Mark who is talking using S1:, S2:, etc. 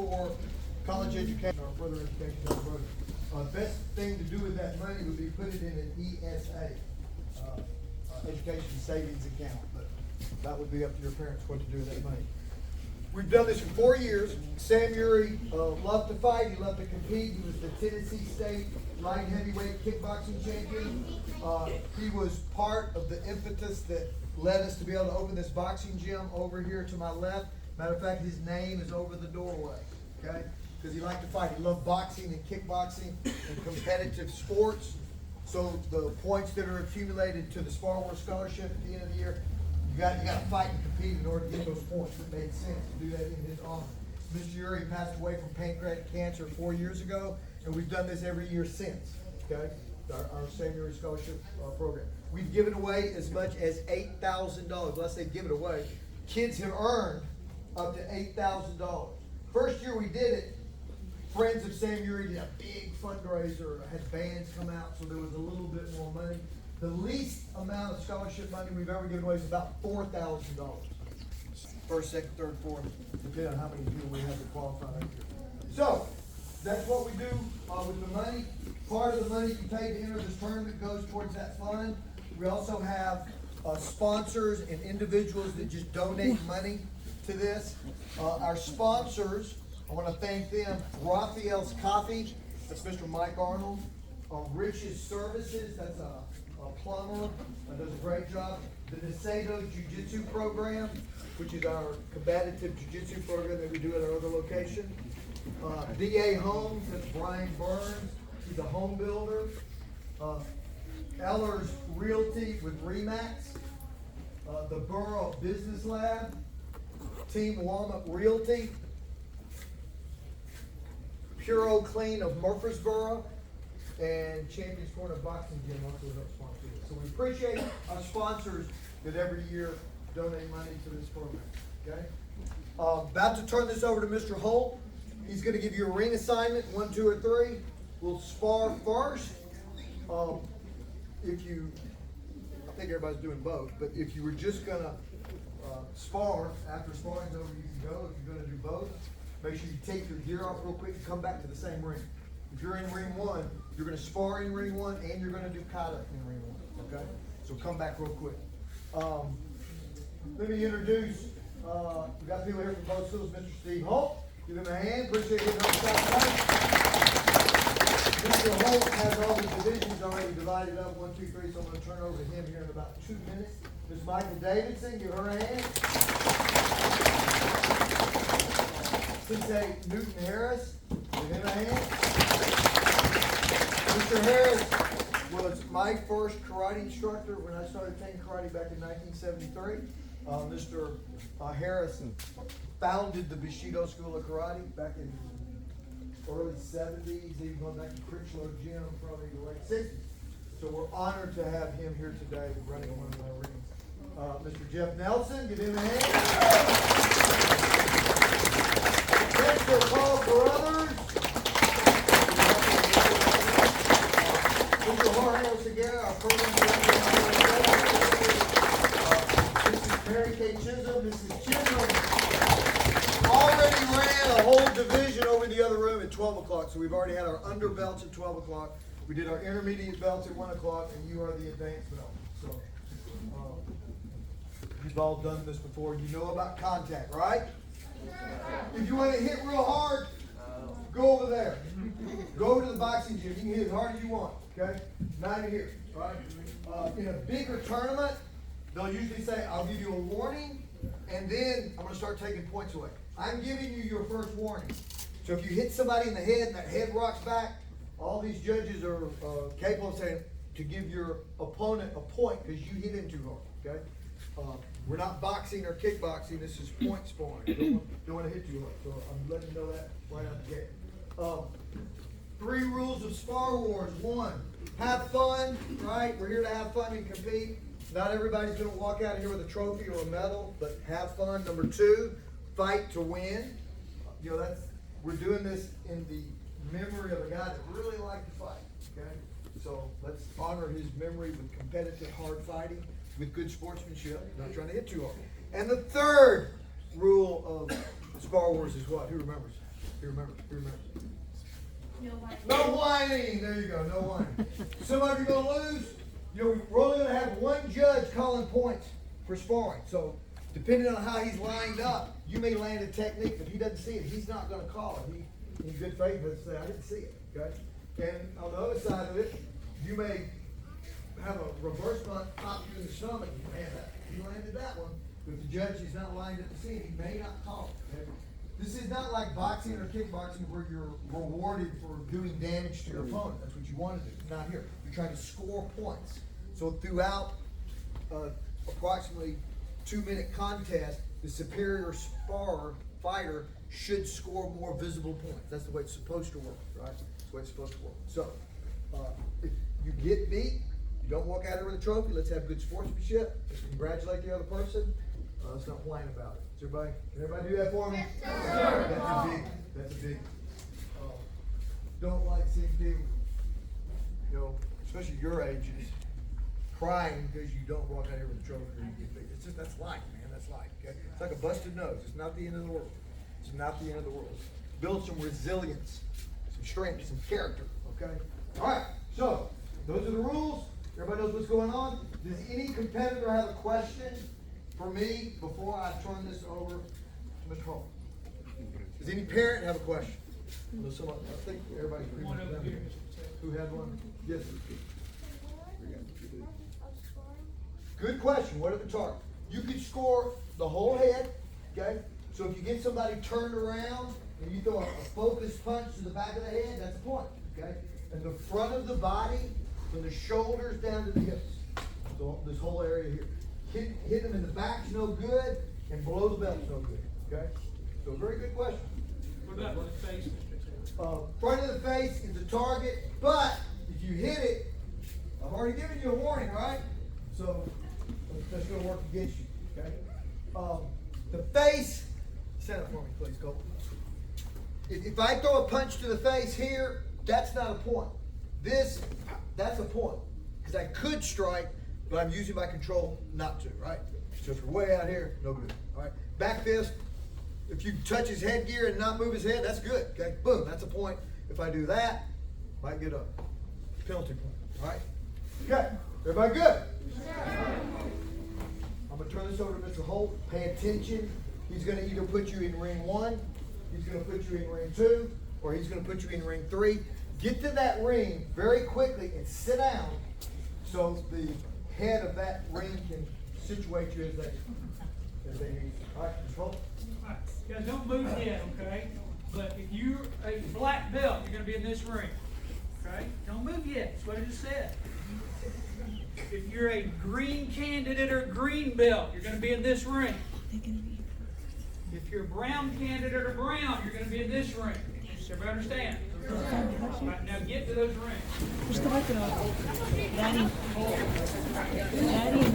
S1: for college education or further education down the road. Best thing to do with that money would be put it in an ESA, education savings account, but that would be up to your parents what to do with that money. We've done this for 4 years. Sam Uri loved to fight. He loved to compete. He was the Tennessee State light heavyweight kickboxing champion. He was part of the impetus that led us to be able to open this boxing gym over here to my left. Matter of fact, his name is over the doorway, okay? Because he liked to fight. He loved boxing and kickboxing and competitive sports. So the points that are accumulated to the Spar Scholarship at the end of the year, you got to fight and compete in order to get those points. It made sense to do that in his honor. Mr. Uri passed away from pancreatic cancer 4 years ago, and we've done this every year since, okay? Our Sam Uri Scholarship program. We've given away as much as $8,000. Let's say give it away. Kids have earned up to $8,000. First year we did it, Friends of Sam Uri did a big fundraiser, had bands come out, so there was a little bit more money. The least amount of scholarship money we've ever given away is about $4,000. First, second, third, fourth, depending on how many people we have to qualify. So, that's what we do with the money. Part of the money you pay to enter this tournament goes towards that fund. We also have sponsors and individuals that just donate money to this. Our sponsors, I want to thank them. Raphael's Coffee, that's Mr. Mike Arnold. Rich's Services, that's a plumber, does a great job. The Desedo Jiu-Jitsu program, which is our combative jiu-jitsu program that we do at our other location. DA Homes, that's Brian Burns, he's a home builder. Eller's Realty with Remax. The Borough Business Lab. Team Walnut Realty. Puro Clean of Murfreesboro. And Champions Corner Boxing Gym also helps sponsor this. So we appreciate our sponsors that every year donate money to this program. Okay? About to turn this over to Mr. Holt. He's going to give you a ring assignment, 1, 2, or 3. We'll spar first. I think everybody's doing both, but if you were just going to spar, after sparring's over, you can go. If you're going to do both, make sure you take your gear off real quick and come back to the same ring. If you're in ring 1, you're going to spar in ring 1, and you're going to do kata in ring 1. Okay? So come back real quick. Let me introduce, we've got people here from both schools. Mr. Steve Holt. Give him a hand. Appreciate getting on the side tonight. Mr. Holt has all the divisions already divided up, 1, 2, 3, so I'm going to turn over to him here in about 2 minutes. Ms. Michael Davidson, give her a hand. Sensei Newton Harris, give him a hand. Mr. Harris was my first karate instructor when I started taking karate back in 1973. Mr. Harrison founded the Bushido School of Karate back in the early 70s, even going back to Critchlow Gym, probably the late 60s. So we're honored to have him here today running one of my rings. Mr. Jeff Nelson, give him a hand. Mr. Paul Carruthers. Mr. Jorge Oseguera, our program director. Mrs. Mary Kay Chisholm, Mrs. Chisholm already ran a whole division over in the other room at 12 o'clock. So we've already had our under belts at 12 o'clock. We did our intermediate belts at 1 o'clock, and you are the advanced belt. So you've all done this before. You know about contact, right? If you want to hit real hard, go over there. Go over to the boxing gym. You can hit as hard as you want, okay? Not in here, right? In a bigger tournament, they'll usually say, I'll give you a warning, and then I'm going to start taking points away. I'm giving you your first warning. So if you hit somebody in the head and that head rocks back, all these judges are capable of saying to give your opponent a point because you hit him too hard, okay? We're not boxing or kickboxing. This is point sparring. Don't want to hit too hard. So I'm letting you know that right out the gate. 3 rules of Spar Wars. 1, have fun, right? We're here to have fun and compete. Not everybody's going to walk out of here with a trophy or a medal, but have fun. Number 2, fight to win. You know, we're doing this in the memory of a guy that really liked to fight, okay? So let's honor his memory with competitive hard fighting, with good sportsmanship, not trying to hit too hard. And the 3rd rule of Spar Wars is what? Who remembers? Who remembers? Who remembers?
S2: No whining.
S1: No whining. There you go. No whining. Some of you are gonna lose. We're only gonna have one judge calling points for sparring. So depending on how he's lined up, you may land a technique. If he doesn't see it, he's not gonna call it. He, in good faith, has to say, I didn't see it. Okay. And on the other side of it, you may have a reverse bunt pop you in the stomach. Man, he landed that one. But the judge is not lined up to see it. He may not call it. Okay? This is not like boxing or kickboxing where you're rewarded for doing damage to your opponent. That's what you want to do. Not here. You're trying to score points. So throughout approximately 2-minute contest, the superior spar fighter should score more visible points. That's the way it's supposed to work, right? That's the way it's supposed to work. So if you get beat, you don't walk out here with a trophy. Let's have good sportsmanship. Let's congratulate the other person. Let's not whine about it. Can everybody do that for me?
S2: Yes, sir.
S1: That's a big, don't like seeing people, especially your ages, crying because you don't walk out here with a trophy or you get beat. It's just, that's life, man. That's life. Okay? It's like a busted nose. It's not the end of the world. It's not the end of the world. Build some resilience, some strength, some character. Okay? All right. So those are the rules. Everybody knows what's going on. Does any competitor have a question for me before I turn this over to Mr. Hall? Does any parent have a question? I think everybody's pretty much done. Who had one? Yes. Good question. What are the targets? You could score the whole head, okay? So if you get somebody turned around and you throw a focused punch to the back of the head, that's a point, okay? And the front of the body, from the shoulders down to the hips. So this whole area here. Hit them in the back's no good, and below the belt's no good, okay? So very good question.
S3: What about the face?
S1: Front of the face is the target, but if you hit it, I've already given you a warning, right? So that's going to work against you, okay? The face, stand up for me, please, Cole. If I throw a punch to the face here, that's not a point. That's a point, because I could strike, but I'm using my control not to, right? So if you're way out here, no good, all right? Back fist, if you touch his headgear and not move his head, that's good, okay? Boom, that's a point. If I do that, might get a penalty point, all right? Okay, everybody good? I'm going to turn this over to Mr. Holt. Pay attention. He's going to either put you in ring 1, he's going to put you in ring 2, or he's going to put you in ring 3. Get to that ring very quickly and sit down so the head of that ring can situate you as they need. All right, Mr. Holt.
S3: All right, guys, don't move yet, okay? But if you're a black belt, you're going to be in this ring, okay? Don't move yet. That's what I just said. If you're a green candidate or green belt, you're going to be in this ring. If you're a brown candidate or brown, you're going to be in this ring. Does everybody understand? All right, now get to those rings.
S4: Daddy. Daddy.